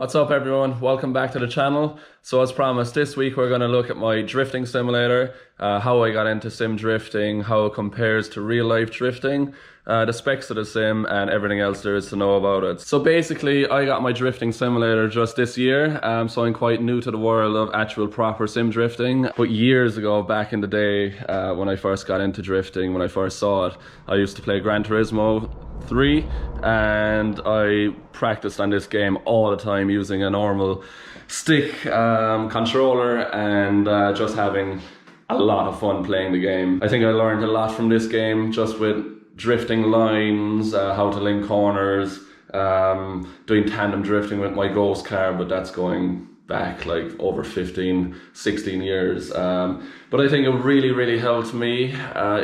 What's up everyone, welcome back to the channel. So as promised, this week we're going to look at my drifting simulator, how I got into sim drifting, how it compares to real life drifting, the specs of the sim and everything else there is to know about it. So basically I got my drifting simulator just this year, so I'm quite new to the world of actual proper sim drifting. But years ago, back in the day, when I first got into drifting, when I first saw it, I used to play Gran Turismo 3 and I practiced on this game all the time using a normal stick controller and just having a lot of fun playing the game. I think I learned a lot from this game just with drifting lines, how to link corners, doing tandem drifting with my ghost car, but that's going back like over 15, 16 years. But I think it really helped me,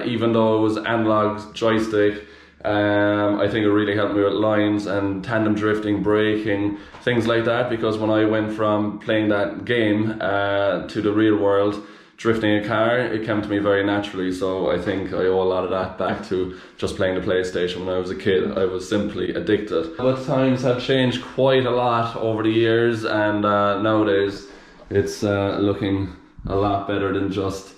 even though it was analog joystick. I think it really helped me with lines and tandem drifting, braking, things like that, because when I went from playing that game to the real world, drifting a car, it came to me very naturally. So I think I owe a lot of that back to just playing the PlayStation when I was a kid. I was simply addicted. But times have changed quite a lot over the years, and nowadays it's looking a lot better than just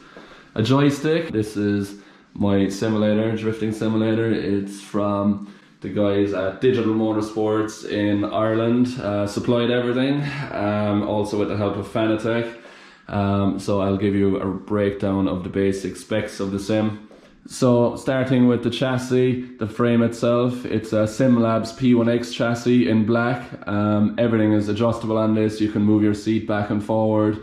a joystick. This is my simulator, drifting simulator. It's from the guys at Digital Motorsports in Ireland, supplied everything, also with the help of Fanatec. So I'll give you a breakdown of the basic specs of the sim. So starting with the chassis, the frame itself, it's a SimLabs P1X chassis in black. Everything is adjustable on this. You can move your seat back and forward.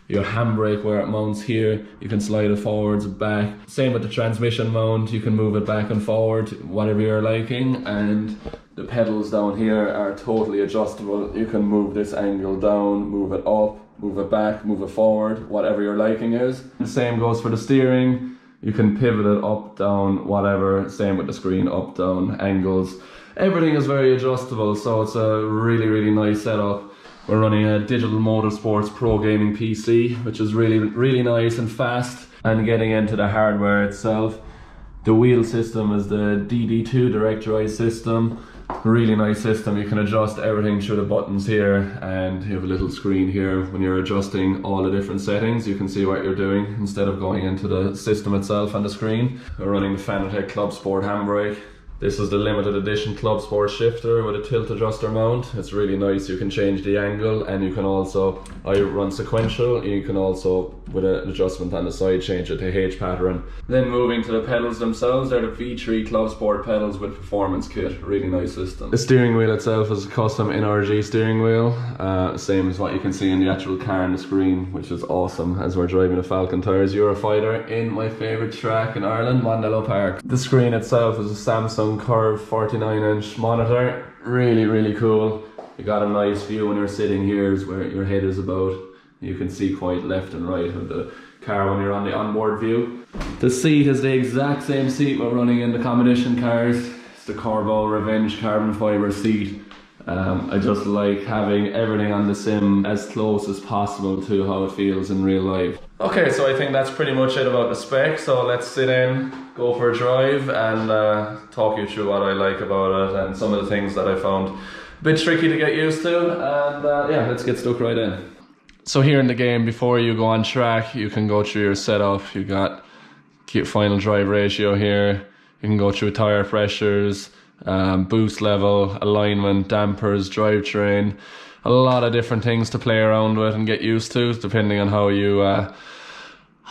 Your handbrake, where it mounts here, you can slide it forwards and back. Same with the transmission mount, you can move it back and forward, whatever you're liking. And the pedals down here are totally adjustable. You can move this angle down, move it up, move it back, move it forward, whatever your liking is. The same goes for the steering. You can pivot it up, down, whatever. Same with the screen, up, down, angles. Everything is very adjustable, so it's a really nice setup. We're running a Digital Motorsports Pro Gaming PC, which is really nice and fast. And getting into the hardware itself, the wheel system is the DD2 direct drive system. Really nice system. You can adjust everything through the buttons here, and you have a little screen here. When you're adjusting all the different settings, you can see what you're doing instead of going into the system itself on the screen. We're running the Fanatec Club Sport handbrake. This is the limited edition Club Sport shifter with a tilt adjuster mount. It's really nice. You can change the angle, and you can also, I run sequential, you can also, with an adjustment on the side, change it to H pattern. Then moving to the pedals themselves, they're the V3 Club Sport pedals with performance kit. Really nice system. The steering wheel itself is a custom NRG steering wheel, same as what you can see in the actual car on the screen, which is awesome as we're driving a Falcon Tires Eurofighter in my favourite track in Ireland, Mondello Park. The screen itself is a Samsung Curve 49-inch monitor. Really cool. You got a nice view when you're sitting here, is where your head is about. You can see quite left and right of the car when you're on the onboard view. The seat is the exact same seat we're running in the competition cars. It's the Corvo Revenge carbon fibre seat. I just like having everything on the sim as close as possible to how it feels in real life. Okay, so I think that's pretty much it about the spec. So let's sit in, go for a drive, and talk you through what I like about it and some of the things that I found a bit tricky to get used to. And yeah, let's get stuck right in. So here in the game, before you go on track, you can go through your setup. You got final drive ratio here. You can go through tire pressures, boost level, alignment, dampers, drivetrain. A lot of different things to play around with and get used to, depending on how you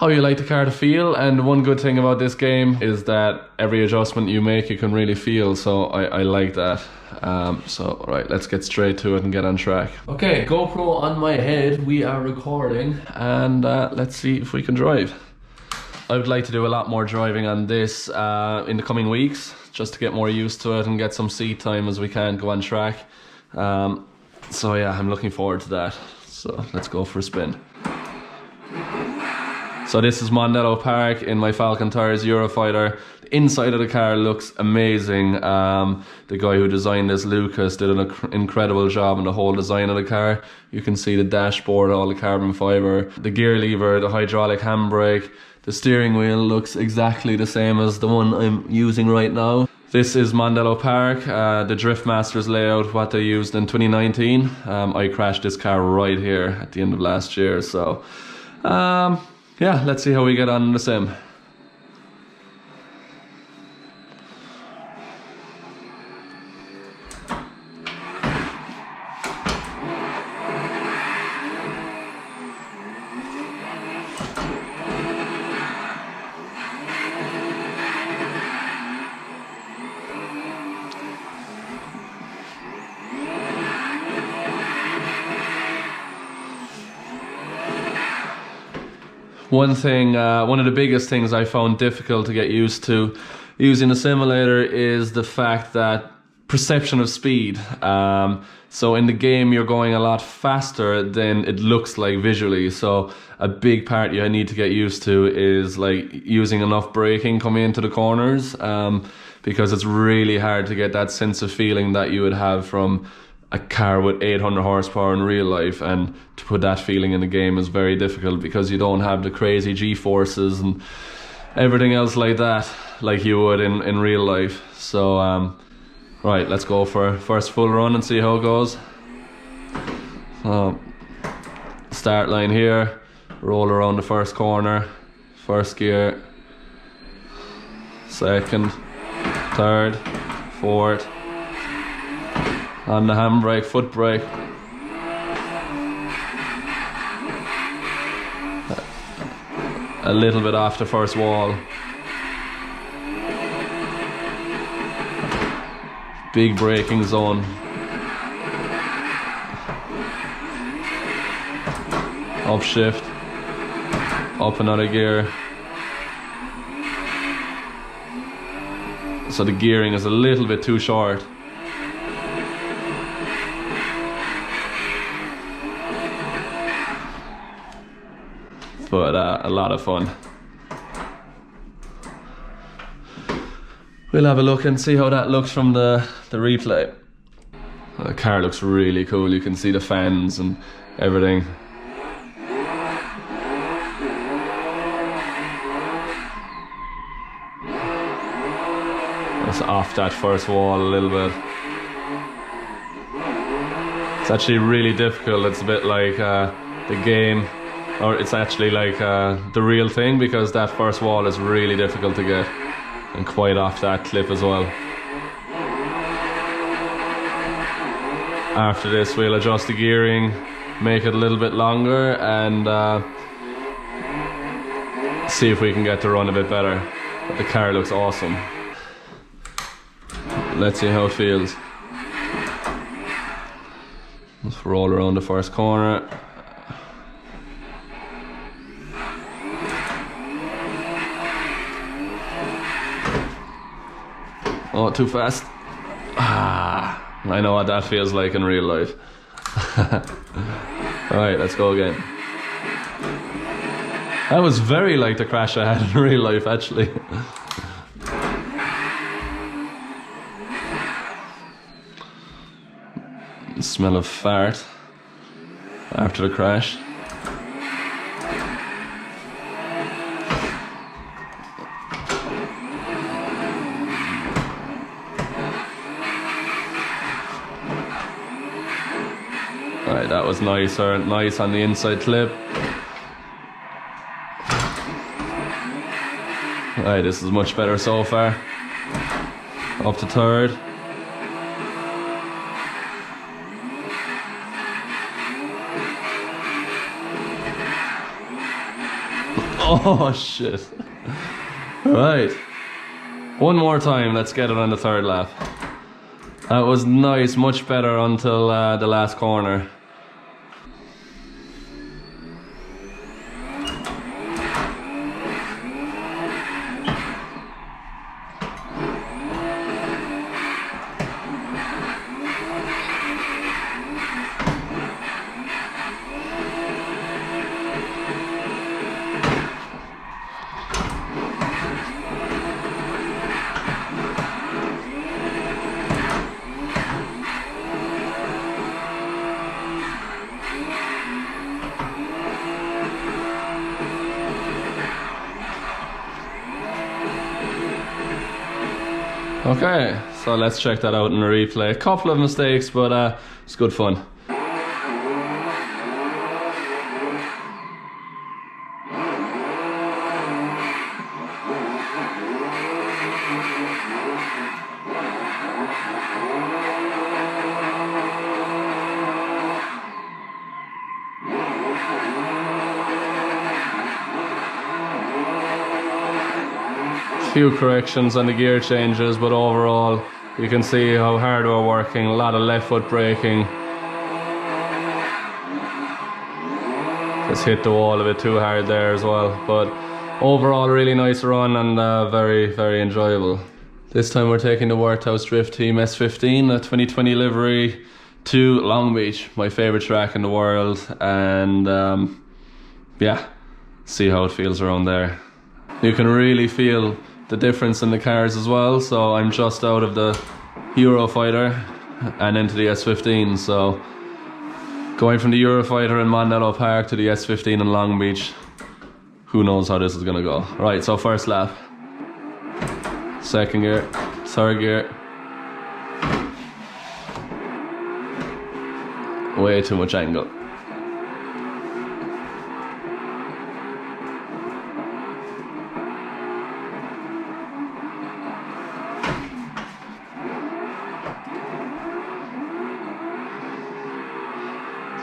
like the car to feel. And one good thing about this game is that every adjustment you make, you can really feel. So I like that. So right, let's get straight to it and get on track. Okay, GoPro on my head, we are recording, and let's see if we can drive. I would like to do a lot more driving on this in the coming weeks, just to get more used to it and get some seat time as we can go on track. So yeah, I'm looking forward to that. So let's go for a spin. So this is Mondello Park in my Falcon Tires Eurofighter. The inside of the car looks amazing. The guy who designed this, Lucas, did an incredible job on the whole design of the car. You can see the dashboard, all the carbon fibre, the gear lever, the hydraulic handbrake. The steering wheel looks exactly the same as the one I'm using right now. This is Mondello Park, the Drift Masters layout, what they used in 2019. I crashed this car right here at the end of last year, so yeah, let's see how we get on in the sim. One of the biggest things I found difficult to get used to using a simulator is the fact that perception of speed. So in the game you're going a lot faster than it looks like visually. So a big part you need to get used to is like using enough braking coming into the corners, because it's really hard to get that sense of feeling that you would have from a car with 800 horsepower in real life, and to put that feeling in the game is very difficult because you don't have the crazy G-forces and everything else like that like you would in real life. So right, let's go for first full run and see how it goes. Start line here, roll around the first corner, first gear, second, third, fourth, on the handbrake, foot brake. A little bit off the first wall. Big braking zone. Upshift. Up another gear. So the gearing is a little bit too short. But a lot of fun. We'll have a look and see how that looks from the replay. The car looks really cool. You can see the fans and everything. It's off that first wall a little bit. It's actually really difficult. It's a bit like the game, or it's actually like the real thing, because that first wall is really difficult to get, and quite off that clip as well. After this we'll adjust the gearing, make it a little bit longer, and see if we can get the run a bit better. But the car looks awesome. Let's see how it feels. Let's roll around the first corner. Oh, too fast. I know what that feels like in real life. Alright, let's go again. That was very like the crash I had in real life, actually. Smell of fart after the crash. Alright, that was nice on the inside clip. Alright, this is much better so far. Up to third. Oh shit. Right. One more time, let's get it on the third lap. That was nice, much better until the last corner. Okay, so let's check that out in a replay. A couple of mistakes, but it's good fun. Few corrections on the gear changes, but overall you can see how hard we're working. A lot of left foot braking. Just hit the wall a bit too hard there as well, but overall really nice run and very, very enjoyable. This time we're taking the Walkthroughs Drift Team S15, a 2020 livery, to Long Beach, my favourite track in the world, and yeah, see how it feels around there. You can really feel the difference in the cars as well. So I'm just out of the Eurofighter and into the S15, so going from the Eurofighter in Mondello Park to the S15 in Long Beach, who knows how this is gonna go. Right, so first lap, second gear, third gear, way too much angle.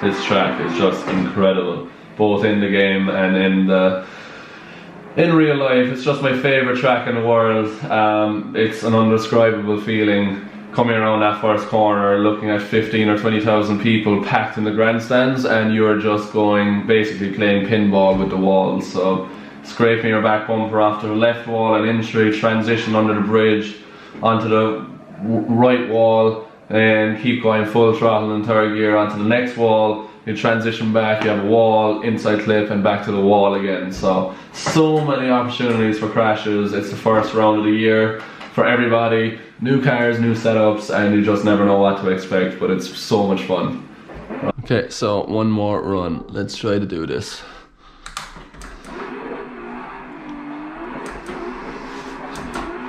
This track is just incredible, both in the game and in real life. It's just my favourite track in the world. It's an undescribable feeling coming around that first corner, looking at 15 or 20,000 people packed in the grandstands, and you're just basically playing pinball with the walls. So scraping your back bumper off to the left wall and in straight, transition under the bridge onto the right wall, and keep going full throttle in third gear onto the next wall. You transition back, you have a wall, inside clip, and back to the wall again. So many opportunities for crashes. It's the first round of the year for everybody. New cars, new setups, and you just never know what to expect, but it's so much fun. Okay, so one more run. Let's try to do this.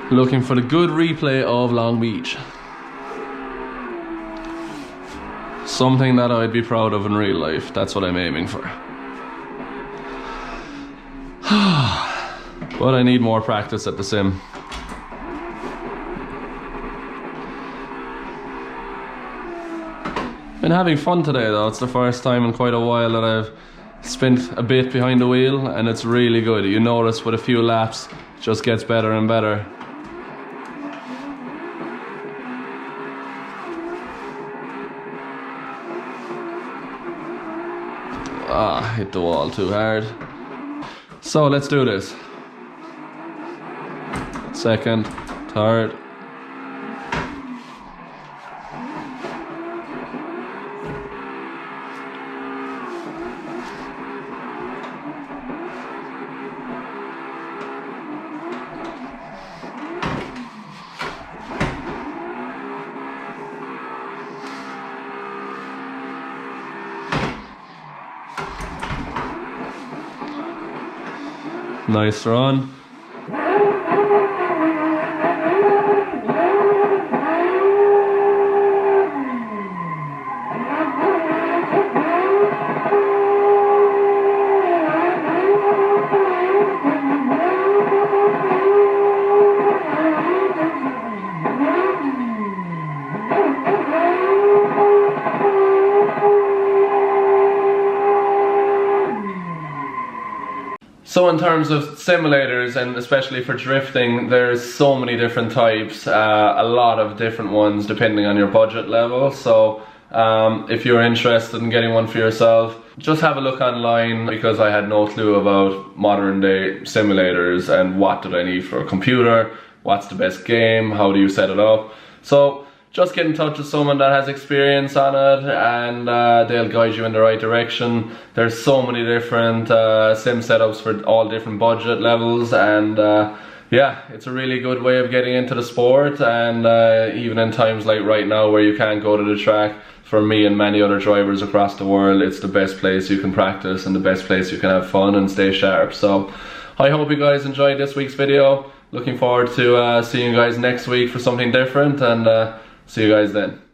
Looking for the good replay of Long Beach. Something that I'd be proud of in real life. That's what I'm aiming for. But I need more practice at the sim. Been having fun today though. It's the first time in quite a while that I've spent a bit behind the wheel, and it's really good. You notice with a few laps, it just gets better and better. Hit the wall too hard. So let's do this. Second, third. Nice run. So in terms of simulators, and especially for drifting, there's so many different types, a lot of different ones depending on your budget level. So if you're interested in getting one for yourself, just have a look online, because I had no clue about modern day simulators and what did I need for a computer, what's the best game, how do you set it up. So just get in touch with someone that has experience on it, and they'll guide you in the right direction. There's so many different sim setups for all different budget levels, and yeah, it's a really good way of getting into the sport. And even in times like right now where you can't go to the track, for me and many other drivers across the world, it's the best place you can practice and the best place you can have fun and stay sharp. So I hope you guys enjoyed this week's video. looking forward to seeing you guys next week for something different, and see you guys then.